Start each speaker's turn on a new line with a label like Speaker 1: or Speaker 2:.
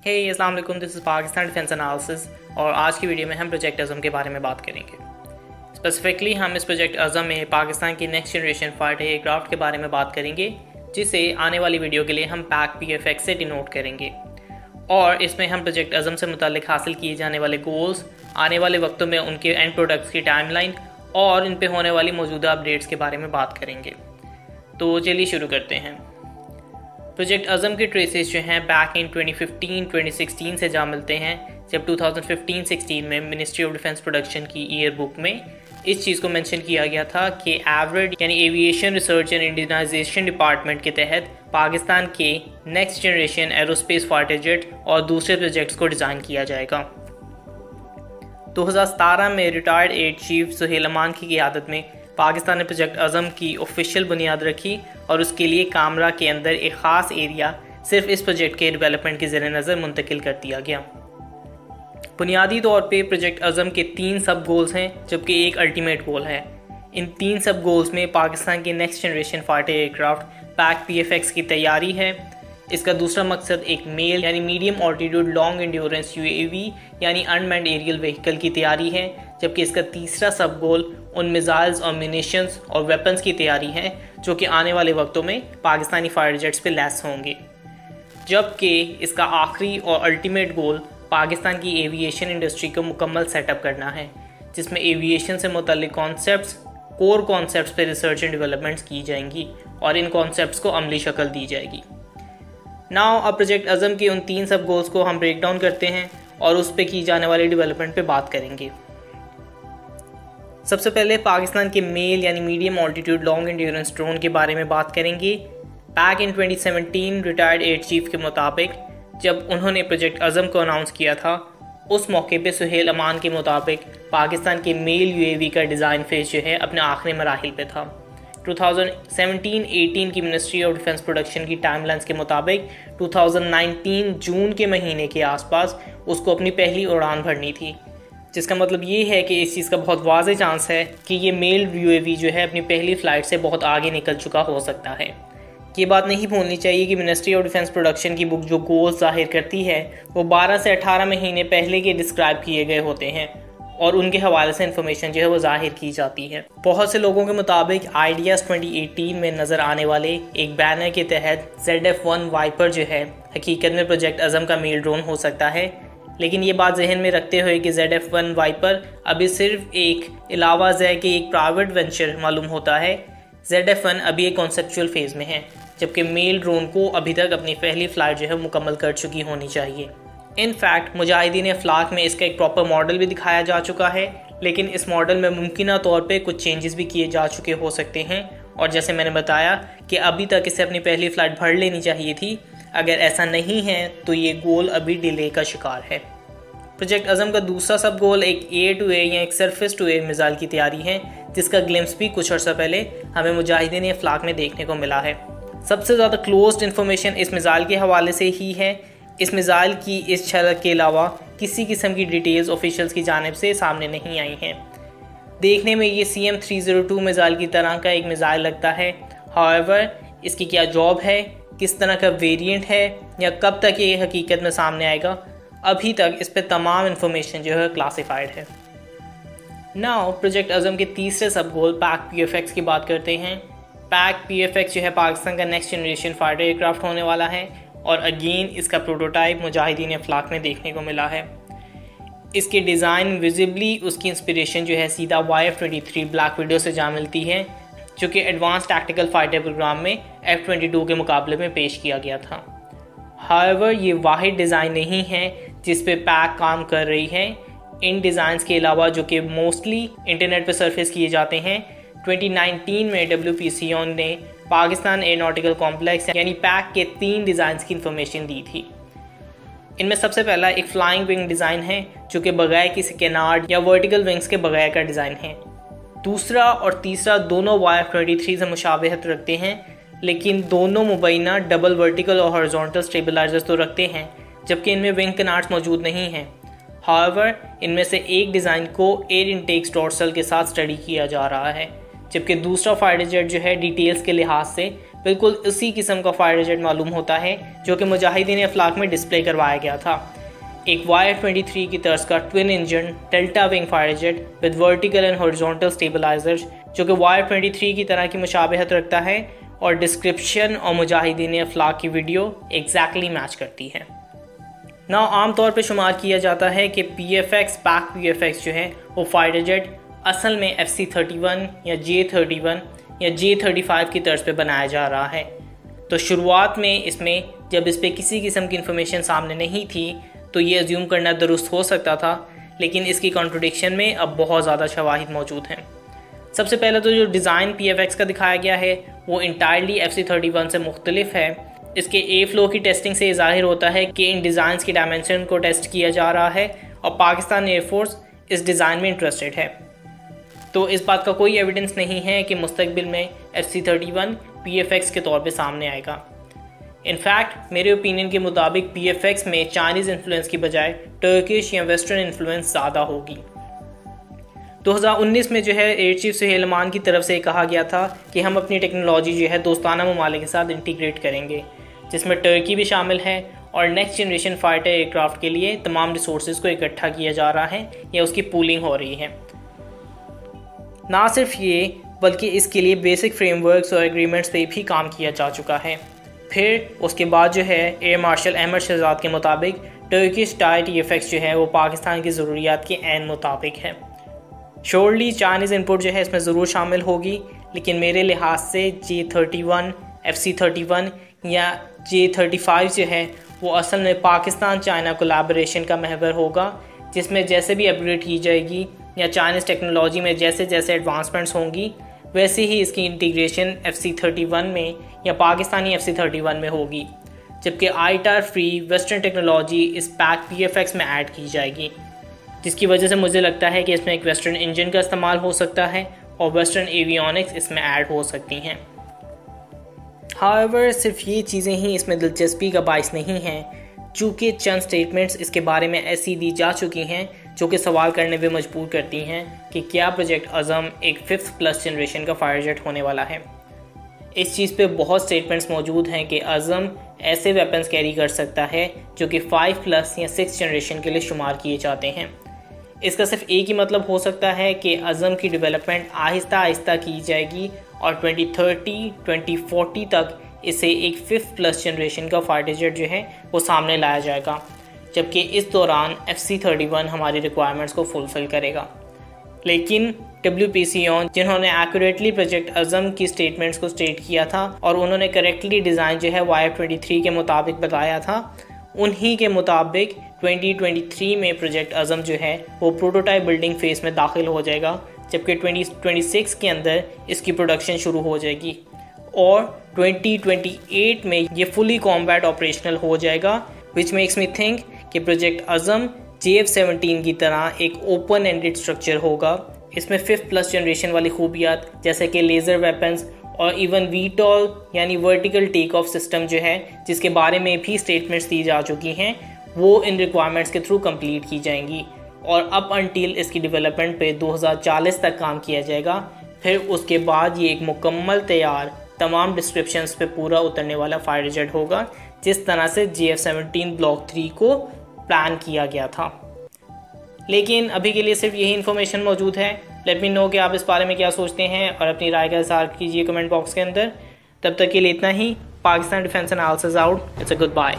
Speaker 1: हे अस्सलाम वालेकुम, this is Pakistan defence analysis और आज की वीडियो में हम प्रोजेक्ट अज़म के बारे में बात करेंगे। स्पेसिफिकली हम इस प्रोजेक्ट अज़म में पाकिस्तान की नेक्स्ट जनरेशन फाइटर एयरक्राफ्ट के बारे में बात करेंगे, जिसे आने वाली वीडियो के लिए हम पैक PFX से डिनोट करेंगे। और इसमें हम प्रोजेक्ट अज़म से मुताल्लिक हासिल किए जाने वाले गोल्स, आने वाले वक्तों में उनके एंड प्रोडक्ट्स की टाइमलाइन और इन पर होने वाली मौजूदा अपडेट्स के बारे में बात करेंगे। तो चलिए शुरू करते हैं। प्रोजेक्ट अज़म के ट्रेसेस जो हैं बैक इन 2015-2016 से जा मिलते हैं, जब 2015-16 में मिनिस्ट्री ऑफ डिफेंस प्रोडक्शन की ईयर बुक में इस चीज़ को मेंशन किया गया था कि एवरेज यानी aviation research and Indianisation department के तहत पाकिस्तान के next generation aerospace fighter jet और दूसरे प्रोजेक्ट्स को डिज़ाइन किया जाएगा। 2017 में रिटायर्ड एयर चीफ सुहेल अमान की क़ियादत में पाकिस्तान ने प्रोजेक्ट अज़म की ऑफिशियल बुनियाद रखी और उसके लिए कामरा के अंदर एक ख़ास एरिया सिर्फ इस प्रोजेक्ट के डेवलपमेंट के ज़ेर नज़र मुंतकिल कर दिया गया। बुनियादी तौर पे प्रोजेक्ट अज़म के 3 सब गोल्स हैं, जबकि एक अल्टीमेट गोल है। इन 3 सब गोल्स में पाकिस्तान की next generation fighter aircraft pack PFX की तैयारी है। इसका दूसरा मकसद एक मेल यानी medium altitude long endurance UAV यानी अनमैन्ड एरियल व्हीकल की तैयारी है, जबकि इसका तीसरा सब गोल उन मिसाइल्स और म्यूनिशंस और वेपन्स की तैयारी है जो कि आने वाले वक्तों में पाकिस्तानी फाइटर जेट्स पे लैस होंगे। जबकि इसका आखिरी और अल्टीमेट गोल पाकिस्तान की एविएशन इंडस्ट्री को मुकम्मल सेटअप करना है, जिसमें एविएशन से मुतल्लिक कॉन्सेप्ट्स, कोर कॉन्सेप्ट्स पे रिसर्च एंड डेवलपमेंट्स की जाएंगी और इन कॉन्सेप्ट्स को अमली शक्ल दी जाएगी। नाउ अब प्रोजेक्ट अज़म के उन 3 सब गोल्स को हम ब्रेक डाउन करते हैं और उस पर की जाने वाली डेवलपमेंट पे बात करेंगे। सबसे पहले पाकिस्तान के मेल यानी medium altitude long endurance drone के बारे में बात करेंगे। Back in 2017 retired air chief के मुताबिक जब उन्होंने प्रोजेक्ट अज़म को अनाउंस किया था, उस मौके पे सुहेल अमान के मुताबिक पाकिस्तान के मेल UAV का डिज़ाइन फेज जो है अपने आखिरी मराहिल पे था। 2017-18 की मिनिस्ट्री ऑफ डिफेंस प्रोडक्शन की टाइमलाइंस के मुताबिक 2019 जून के महीने के आसपास उसको अपनी पहली उड़ान भरनी थी, जिसका मतलब ये है कि इस चीज़ का बहुत वाज़ेह चांस है कि ये मेल UAV जो है अपनी पहली फ़्लाइट से बहुत आगे निकल चुका हो सकता है। ये बात नहीं भूलनी चाहिए कि मिनिस्ट्री ऑफ डिफेंस प्रोडक्शन की बुक जो गोल्स जाहिर करती है वो 12 से 18 महीने पहले के डिस्क्राइब किए गए होते हैं और उनके हवाले से इन्फॉर्मेशन जो है वो जाहिर की जाती है। बहुत से लोगों के मुताबिक आइडियाज़ 2018 में नज़र आने वाले एक बैनर के तहत ZF-1 वाइपर जो है हकीकत में प्रोजेक्ट अज़म का मेल ड्रोन हो सकता है, लेकिन ये बात जहन में रखते हुए कि ZF-1 वाइपर अभी सिर्फ एक अलावा ज़ै के एक प्राइवेट वेंचर मालूम होता है। ZF-1 अभी एक कॉन्सेप्चुअल फेज़ में है, जबकि मेल ड्रोन को अभी तक अपनी पहली फ़्लाइट जो है मुकम्मल कर चुकी होनी चाहिए। इनफैक्ट मुजाहिदीन अफलाक में इसका एक प्रॉपर मॉडल भी दिखाया जा चुका है, लेकिन इस मॉडल में मुमकिन तौर पे कुछ चेंजेस भी किए जा चुके हो सकते हैं और जैसे मैंने बताया कि अभी तक इसे अपनी पहली फ़्लाइट भर लेनी चाहिए थी। अगर ऐसा नहीं है तो ये गोल अभी डिले का शिकार है। प्रोजेक्ट अज़म का दूसरा सब गोल एक एयर टू एयर या एक सरफेस टू एयर मिसाइल की तैयारी है, जिसका ग्लिम्स भी कुछ अर्सा पहले हमें मुजाहिदीन अफलाक में देखने को मिला है। सबसे ज़्यादा क्लोज्ड इन्फॉर्मेशन इस मिसाइल के हवाले से ही है। इस मिसाइल की इस झलक के अलावा किसी किस्म की डिटेल्स ऑफिशियल्स की जानिब से सामने नहीं आई हैं। देखने में ये CM-302 मिसाइल की तरह का एक मिसाइल लगता है। हाउएवर इसकी क्या जॉब है, किस तरह का वेरिएंट है या कब तक ये हकीकत में सामने आएगा, अभी तक इस पर तमाम इन्फॉर्मेशन जो है क्लासिफाइड है। नाउ प्रोजेक्ट अज़म के तीसरे सब गोल पैक PFX की बात करते हैं। पैक PFX जो है पाकिस्तान का नेक्स्ट जनरेशन फाइटर एयरक्राफ्ट होने वाला है और अगेन इसका प्रोटोटाइप मुजाहिदीन अफलाक में देखने को मिला है। इसके डिज़ाइन विजिबली उसकी इंस्पिरेशन जो है सीधा YF-23 ब्लैक विडो से जा मिलती है, जो कि एडवांस टैक्टिकल फाइटर प्रोग्राम में F-22 के मुकाबले में पेश किया गया था। हाउएवर ये वाहिद डिज़ाइन नहीं है जिस पे पैक काम कर रही है। इन डिज़ाइंस के अलावा जो कि मोस्टली इंटरनेट पर सरफेस किए जाते हैं, 2019 में WPCO ने पाकिस्तान एयरोनॉटिकल कॉम्प्लेक्स यानी पैक के 3 डिज़ाइंस की इंफॉर्मेशन दी थी। इनमें सबसे पहला एक फ्लाइंग विंग डिज़ाइन है, जो कि बगैर किसी कैनार्ड या वर्टिकल विंग्स के बगैर का डिज़ाइन है। दूसरा और तीसरा दोनों YF-23 से मुशाबहत रखते हैं, लेकिन दोनों मुबैना डबल वर्टिकल और हॉरिजॉन्टल स्टेबलाइजर्स तो रखते हैं, जबकि इनमें विंग कैनार्ड्स मौजूद नहीं हैं। हाउएवर इनमें से एक डिज़ाइन को एयर इनटेक्स डॉर्सल के साथ स्टडी किया जा रहा है, जबकि दूसरा फाइटर जेट जो है डिटेल्स के लिहाज से बिल्कुल उसी किस्म का फायर जेट मालूम होता है जो कि मुजाहिदीन अफलाक में डिस्प्ले करवाया गया था। एक YF-23 की तर्ज का twin engine delta wing fire jet with vertical and horizontal stabilisers जो कि YF-23 की तरह की मुशाबहत रखता है और डिस्क्रिप्शन और मुजाहिदीन अफलाक की वीडियो एग्जैक्टली मैच करती है। ना आमतौर पर शुमार किया जाता है कि PFX बैक PFX जो है वो फाइटर जेट असल में FC-31 या J-31 या J-35 की तर्ज पे बनाया जा रहा है। तो शुरुआत में इसमें जब इस पर किसी किस्म की इन्फॉर्मेशन सामने नहीं थी तो ये अज्यूम करना दुरुस्त हो सकता था, लेकिन इसकी कॉन्ट्रडिक्शन में अब बहुत ज़्यादा शवाहिद मौजूद हैं। सबसे पहले तो जो डिज़ाइन PFX का दिखाया गया है वो इंटायरली FC-31 से मुख्तलिफ है। इसके ए फ्लो की टेस्टिंग से ज़ाहिर होता है कि इन डिज़ाइंस की डायमेंशन को टेस्ट किया जा रहा है और पाकिस्तान एयरफोर्स इस डिज़ाइन में इंटरेस्टेड है। तो इस बात का कोई एविडेंस नहीं है कि मुस्तकबिल में FC-31 PFX के तौर पे सामने आएगा। इनफैक्ट मेरे ओपिनियन के मुताबिक PFX में चाइनीज़ इन्फ्लुएंस की बजाय टर्किश या वेस्टर्न इन्फ्लुएंस ज़्यादा होगी। 2019 में जो है एयर चीफ सुहेल अमान की तरफ से कहा गया था कि हम अपनी टेक्नोलॉजी जो है दोस्ताना ममालिक के साथ इंटीग्रेट करेंगे, जिसमें टर्की भी शामिल है और नेक्स्ट जनरेशन फाइटर एयरक्राफ्ट के लिए तमाम रिसोर्सेज को इकट्ठा किया जा रहा है या उसकी पूलिंग हो रही है। ना सिर्फ ये बल्कि इसके लिए बेसिक फ्रेमवर्क्स और एग्रीमेंट्स पे भी काम किया जा चुका है। फिर उसके बाद जो है एयर मार्शल अहमद शहजाद के मुताबिक टर्किश टाई TFX जो है वो पाकिस्तान की ज़रूरियात के ऐन मुताबिक है। श्योरली चाइनीज़ इनपुट जो है इसमें ज़रूर शामिल होगी, लेकिन मेरे लिहाज से J-31, FC-31 या J-35 जो है वो असल में पाकिस्तान चाइना कोलैबोरेशन का महवर होगा, जिसमें जैसे भी अपग्रेड की जाएगी या चाइनीज़ टेक्नोलॉजी में जैसे जैसे एडवांसमेंट्स होंगी वैसे ही इसकी इंटीग्रेशन FC-31 में या पाकिस्तानी FC-31 में होगी, जबकि ITAR फ्री वेस्टर्न टेक्नोलॉजी इस पैक PFX में ऐड की जाएगी, जिसकी वजह से मुझे लगता है कि इसमें एक वेस्टर्न इंजन का इस्तेमाल हो सकता है और वेस्टर्न एवियोनिक्स इसमें ऐड हो सकती हैं। हाउएवर सिर्फ ये चीज़ें ही इसमें दिलचस्पी का बाइस नहीं हैं, चूँकि चंद स्टेटमेंट्स इसके बारे में ऐसी दी जा चुकी हैं जो कि सवाल करने पे मजबूर करती हैं कि क्या प्रोजेक्ट अज़म एक 5th+ जनरेशन का फायर जेट होने वाला है। इस चीज़ पे बहुत स्टेटमेंट्स मौजूद हैं कि अज़म ऐसे वेपन्स कैरी कर सकता है जो कि 5+ या 6th जनरेशन के लिए शुमार किए जाते हैं। इसका सिर्फ एक ही मतलब हो सकता है कि अज़म की डेवलपमेंट आहिस्ता आहिस्ता की जाएगी और 2030-2040 तक इसे एक 5th+ जनरेशन का फाइटर जेट जो है वो सामने लाया जाएगा, जबकि इस दौरान FC-31 हमारी रिक्वायरमेंट्स को फुलफ़िल करेगा। लेकिन WPCON जिन्होंने एक्यूरेटली प्रोजेक्ट अज़म की स्टेटमेंट्स को स्टेट किया था और उन्होंने करेक्टली डिज़ाइन जो है YF-23 के मुताबिक बताया था, उन्हीं के मुताबिक 2023 में प्रोजेक्ट अज़म जो है वो प्रोटोटाइप बिल्डिंग फेज़ में दाखिल हो जाएगा, जबकि 2026 के अंदर इसकी प्रोडक्शन शुरू हो जाएगी और 2028 में ये फुली कॉम्बैट ऑपरेशनल हो जाएगा, विच मेक्स मी थिंक कि प्रोजेक्ट अज़म JF-17 की तरह एक ओपन एंडेड स्ट्रक्चर होगा। इसमें 5th+ जनरेशन वाली खूबियात जैसे कि लेज़र वेपन्स और इवन VTOL यानी वर्टिकल टेक ऑफ सिस्टम जो है, जिसके बारे में भी स्टेटमेंट्स दी जा चुकी हैं, वो इन रिक्वायरमेंट्स के थ्रू कंप्लीट की जाएंगी और अप अनटिल इसकी डेवलपमेंट पे 2040 तक काम किया जाएगा। फिर उसके बाद ये एक मुकम्मल तैयार तमाम डिस्क्रिप्शंस पे पूरा उतरने वाला फाइटर जेट होगा, जिस तरह से JF-17 ब्लॉक 3 को प्लान किया गया था। लेकिन अभी के लिए सिर्फ यही इन्फॉर्मेशन मौजूद है। लेट मी नो कि आप इस बारे में क्या सोचते हैं और अपनी राय का इज़हार कीजिए कमेंट बॉक्स के अंदर। तब तक के लिए इतना ही। Pakistan defence analysis out. It's a good bye.